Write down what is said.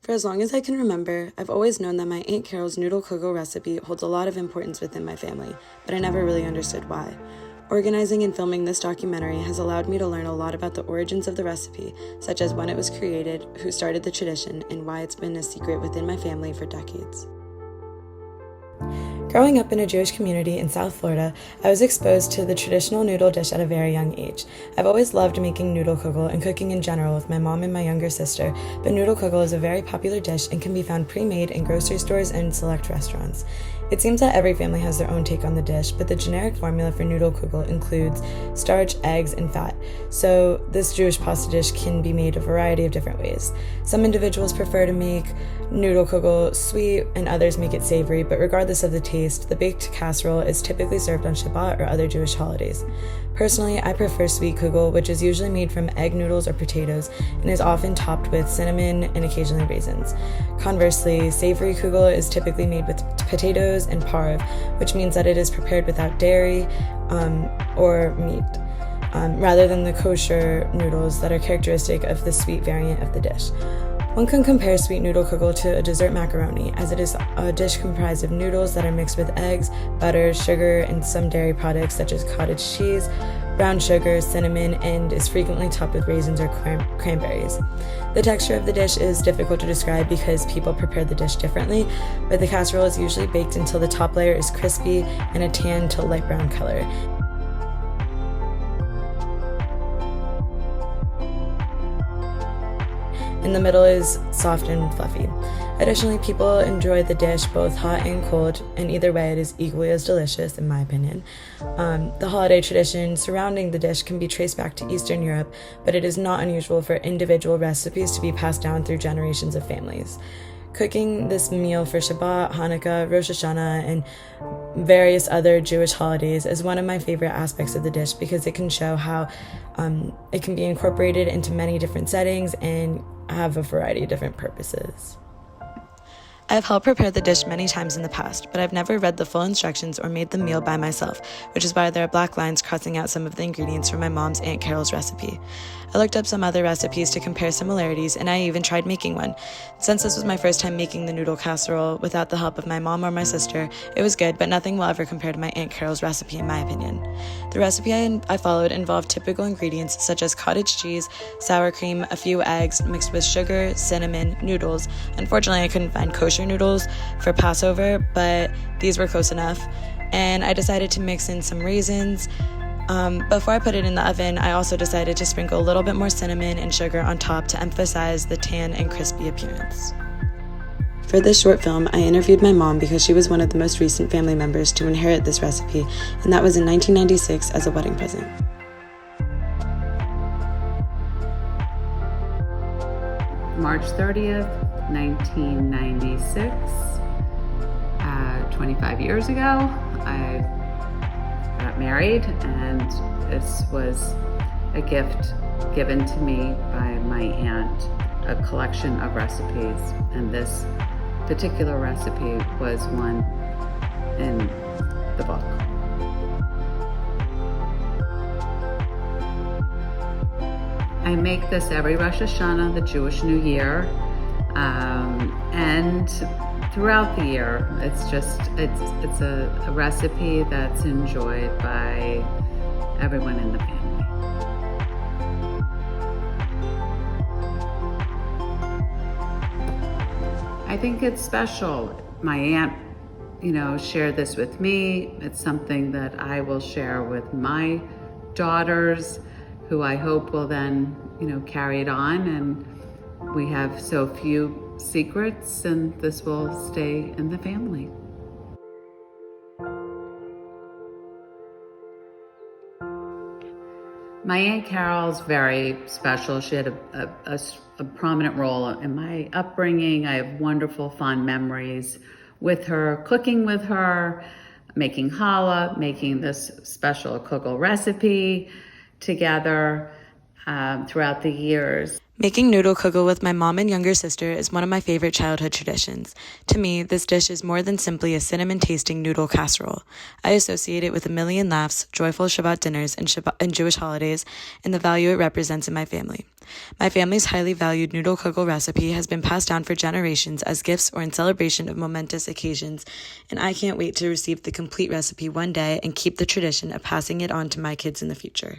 For as long as I can remember, I've always known that my Aunt Carol's noodle kugel recipe holds a lot of importance within my family, but I never really understood why. Organizing and filming this documentary has allowed me to learn a lot about the origins of the recipe, such as when it was created, who started the tradition, and why it's been a secret within my family for decades. Growing up in a Jewish community in South Florida, I was exposed to the traditional noodle dish at a very young age. I've always loved making noodle kugel and cooking in general with my mom and my younger sister, but noodle kugel is a very popular dish and can be found pre-made in grocery stores and select restaurants. It seems that every family has their own take on the dish, but the generic formula for noodle kugel includes starch, eggs, and fat. So this Jewish pasta dish can be made a variety of different ways. Some individuals prefer to make noodle kugel sweet and others make it savory, but regardless of the taste, the baked casserole is typically served on Shabbat or other Jewish holidays. Personally, I prefer sweet kugel, which is usually made from egg noodles or potatoes and is often topped with cinnamon and occasionally raisins. Conversely, savory kugel is typically made with potatoes and parve, which means that it is prepared without dairy or meat, rather than the kosher noodles that are characteristic of the sweet variant of the dish. One can compare sweet noodle kugel to a dessert macaroni, as it is a dish comprised of noodles that are mixed with eggs, butter, sugar, and some dairy products such as cottage cheese, brown sugar, cinnamon, and is frequently topped with raisins or cranberries. The texture of the dish is difficult to describe because people prepare the dish differently, but the casserole is usually baked until the top layer is crispy and a tan to light brown color. In the middle is soft and fluffy. Additionally, people enjoy the dish both hot and cold, and either way it is equally as delicious, in my opinion. The holiday tradition surrounding the dish can be traced back to Eastern Europe, but it is not unusual for individual recipes to be passed down through generations of families. Cooking this meal for Shabbat, Hanukkah, Rosh Hashanah, and various other Jewish holidays is one of my favorite aspects of the dish because it can show how it can be incorporated into many different settings and have a variety of different purposes. I've helped prepare the dish many times in the past, but I've never read the full instructions or made the meal by myself, which is why there are black lines crossing out some of the ingredients from my mom's Aunt Carol's recipe. I looked up some other recipes to compare similarities, and I even tried making one. Since this was my first time making the noodle casserole without the help of my mom or my sister, it was good, but nothing will ever compare to my Aunt Carol's recipe in my opinion. The recipe I followed involved typical ingredients such as cottage cheese, sour cream, a few eggs mixed with sugar, cinnamon, noodles. Unfortunately, I couldn't find kosher noodles for Passover, but these were close enough, and I decided to mix in some raisins. Before I put it in the oven, I also decided to sprinkle a little bit more cinnamon and sugar on top to emphasize the tan and crispy appearance. For this short film, I interviewed my mom because she was one of the most recent family members to inherit this recipe, and that was in 1996 as a wedding present. March 30th, 1996, 25 years ago, I got married, and this was a gift given to me by my aunt, a collection of recipes, and this particular recipe was one in the book. I make this every Rosh Hashanah, the Jewish New Year, and throughout the year. It's a recipe that's enjoyed by everyone in the family. I think it's special. My aunt, shared this with me. It's something that I will share with my daughters, who I hope will then, carry it on. And we have so few secrets, and this will stay in the family. My Aunt Carol's very special. She had a prominent role in my upbringing. I have wonderful, fond memories with her, cooking with her, making challah, making this special kugel recipe together throughout the years. Making noodle kugel with my mom and younger sister is one of my favorite childhood traditions. To me, this dish is more than simply a cinnamon-tasting noodle casserole. I associate it with a million laughs, joyful Shabbat dinners, and Jewish holidays, and the value it represents in my family. My family's highly valued noodle kugel recipe has been passed down for generations as gifts or in celebration of momentous occasions, and I can't wait to receive the complete recipe one day and keep the tradition of passing it on to my kids in the future.